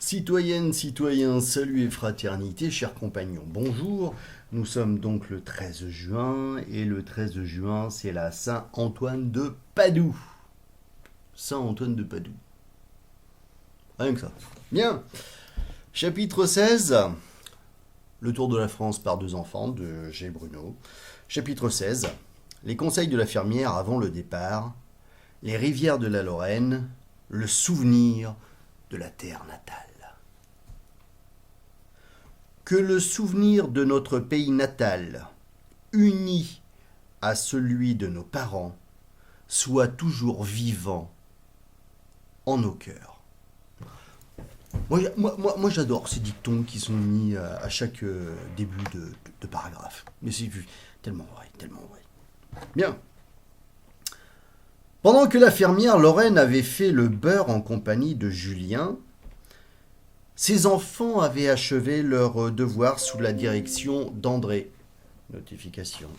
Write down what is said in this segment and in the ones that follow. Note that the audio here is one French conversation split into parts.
Citoyennes, citoyens, salut et fraternité, chers compagnons, bonjour. Nous sommes donc le 13 juin et le 13 juin, c'est la Saint-Antoine de Padoue. Saint-Antoine de Padoue. Rien que ça. Bien. Chapitre 16. Le tour de la France par deux enfants de G. Bruno. Chapitre 16. Les conseils de la fermière avant le départ. Les rivières de la Lorraine. Le souvenir de la terre natale. Que le souvenir de notre pays natal, uni à celui de nos parents, soit toujours vivant en nos cœurs. Moi, j'adore ces dictons qui sont mis à chaque début de paragraphe. Mais c'est tellement vrai, tellement vrai. Bien. Pendant que la fermière Lorraine avait fait le beurre en compagnie de Julien, ses enfants avaient achevé leur devoir sous la direction d'André. Notification.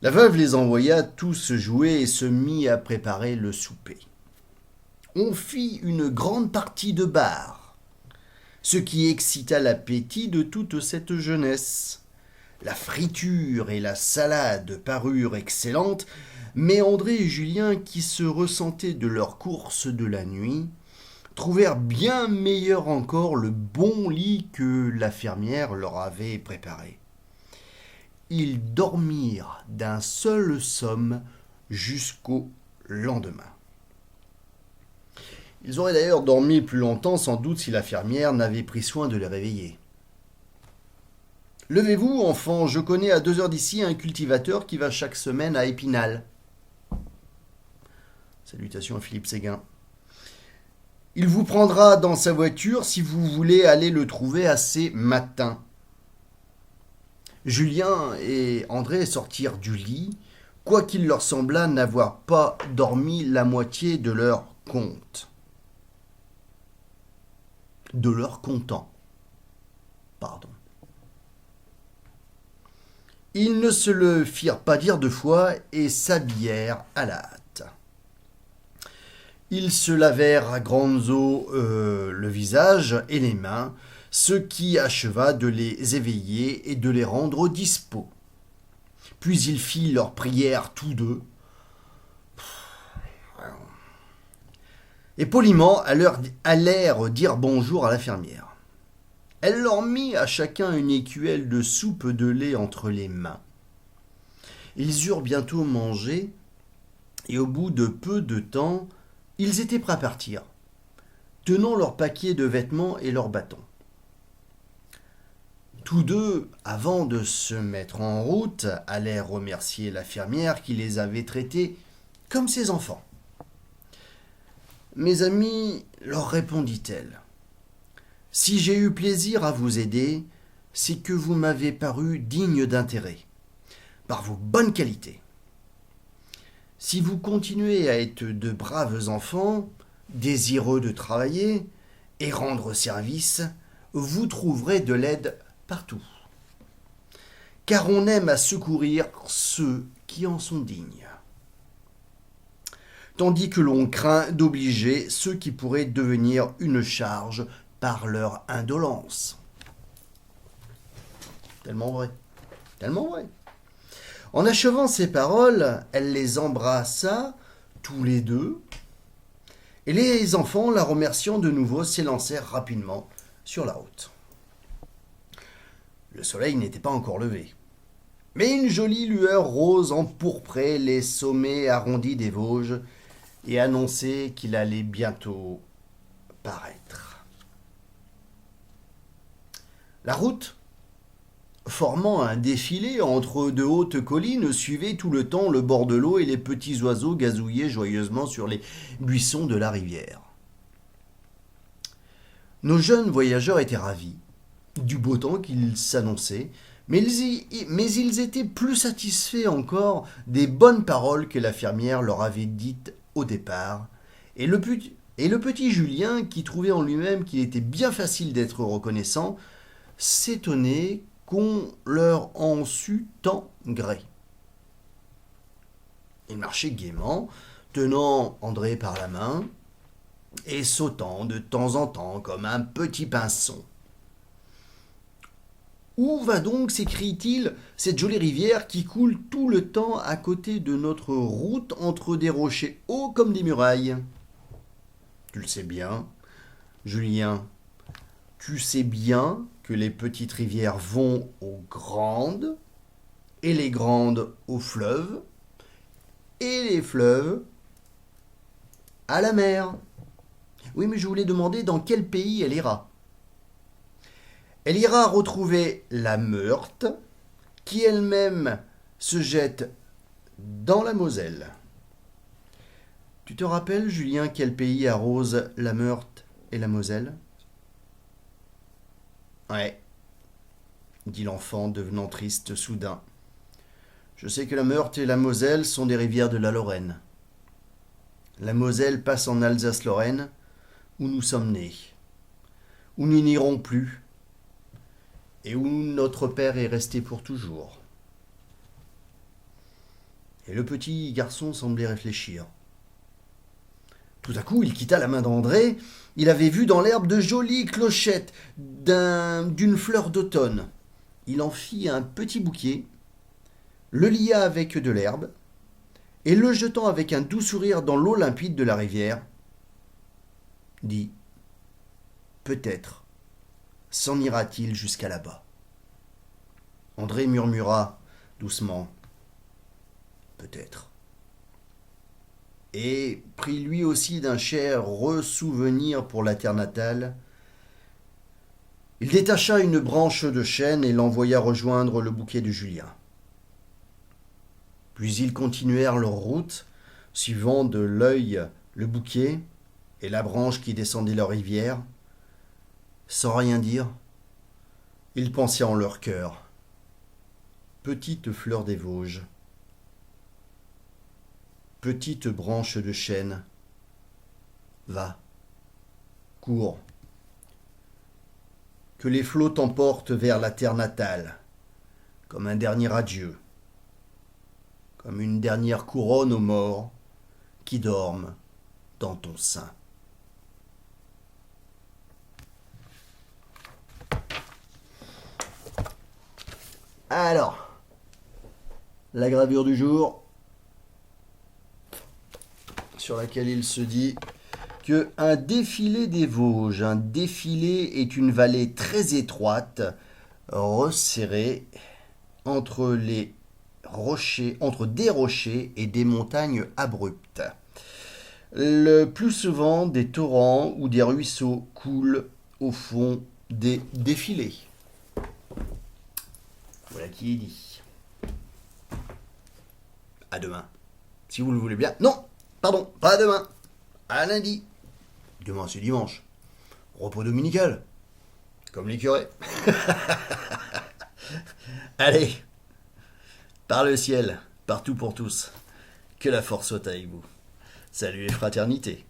La veuve les envoya tous jouer et se mit à préparer le souper. On fit une grande partie de bar, ce qui excita l'appétit de toute cette jeunesse. La friture et la salade parurent excellentes, mais André et Julien, qui se ressentaient de leur course de la nuit, trouvèrent bien meilleur encore le bon lit que la fermière leur avait préparé. Ils dormirent d'un seul somme jusqu'au lendemain. Ils auraient d'ailleurs dormi plus longtemps sans doute si la fermière n'avait pris soin de les réveiller. « Levez-vous, enfants, je connais à 2 heures d'ici un cultivateur qui va chaque semaine à Épinal. » Salutations à Philippe Séguin. « Il vous prendra dans sa voiture si vous voulez aller le trouver assez matin. » Julien et André sortirent du lit, quoiqu'il leur semblât n'avoir pas dormi la moitié de leur compte. De leur comptant. Pardon. Ils ne se le firent pas dire 2 fois et s'habillèrent à la hâte. Ils se lavèrent à grandes eaux le visage et les mains, ce qui acheva de les éveiller et de les rendre dispos. Puis ils firent leur prière tous deux. Et poliment allèrent dire bonjour à la fermière. Elle leur mit à chacun une écuelle de soupe de lait entre les mains. Ils eurent bientôt mangé, et au bout de peu de temps, ils étaient prêts à partir, tenant leur paquet de vêtements et leurs bâtons. Tous deux, avant de se mettre en route, allèrent remercier la fermière qui les avait traités comme ses enfants. « Mes amis, leur répondit-elle, si j'ai eu plaisir à vous aider, c'est que vous m'avez paru digne d'intérêt, par vos bonnes qualités. Si vous continuez à être de braves enfants, désireux de travailler et rendre service, vous trouverez de l'aide partout. Car on aime à secourir ceux qui en sont dignes. Tandis que l'on craint d'obliger ceux qui pourraient devenir une charge par leur indolence. » Tellement vrai. Tellement vrai. En achevant ces paroles, elle les embrassa tous les deux, et les enfants, la remerciant de nouveau, s'élancèrent rapidement sur la route. Le soleil n'était pas encore levé, mais une jolie lueur rose empourprait les sommets arrondis des Vosges et annonçait qu'il allait bientôt paraître. La route, formant un défilé entre de hautes collines, suivait tout le temps le bord de l'eau et les petits oiseaux gazouillaient joyeusement sur les buissons de la rivière. Nos jeunes voyageurs étaient ravis du beau temps qu'il s'annonçait, mais ils étaient plus satisfaits encore des bonnes paroles que la fermière leur avait dites au départ, et le petit Julien, qui trouvait en lui-même qu'il était bien facile d'être reconnaissant, s'étonnait qu'on leur en sût tant gré. Ils marchaient gaiement, tenant André par la main, et sautant de temps en temps comme un petit pinson. Où va donc, s'écrie-t-il, cette jolie rivière qui coule tout le temps à côté de notre route entre des rochers hauts comme des murailles? Tu le sais bien, Julien, tu sais bien que les petites rivières vont aux grandes, et les grandes aux fleuves, et les fleuves à la mer. Oui, mais je voulais demander dans quel pays elle ira. Elle ira retrouver la Meurthe, qui elle-même se jette dans la Moselle. Tu te rappelles, Julien, quel pays arrose la Meurthe et la Moselle? Ouais, dit l'enfant, devenant triste soudain. Je sais que la Meurthe et la Moselle sont des rivières de la Lorraine. La Moselle passe en Alsace-Lorraine, où nous sommes nés, où nous n'irons plus, et où notre père est resté pour toujours. Et le petit garçon semblait réfléchir. Tout à coup, il quitta la main d'André. Il avait vu dans l'herbe de jolies clochettes d'une fleur d'automne. Il en fit un petit bouquet, le lia avec de l'herbe, et le jetant avec un doux sourire dans l'eau limpide de la rivière, dit « Peut-être s'en ira-t-il jusqu'à là-bas. » André murmura doucement « Peut-être. » Et prit lui aussi d'un cher ressouvenir pour la terre natale. Il détacha une branche de chêne et l'envoya rejoindre le bouquet de Julien. Puis ils continuèrent leur route, suivant de l'œil le bouquet et la branche qui descendait leur rivière. Sans rien dire, ils pensaient en leur cœur. Petite fleur des Vosges, petite branche de chêne, va, cours, que les flots t'emportent vers la terre natale, comme un dernier adieu, comme une dernière couronne aux morts qui dorment dans ton sein. Alors, la gravure du jour, sur laquelle il se dit que un défilé des Vosges, un défilé est une vallée très étroite, resserrée entre les rochers, entre des rochers et des montagnes abruptes. Le plus souvent, des torrents ou des ruisseaux coulent au fond des défilés. Voilà qui est dit. À demain. Si vous le voulez bien. Non, pardon, pas à demain. À lundi. Demain, c'est dimanche. Repos dominical. Comme les curés. Allez. Par le ciel, partout pour tous. Que la force soit avec vous. Salut et fraternité.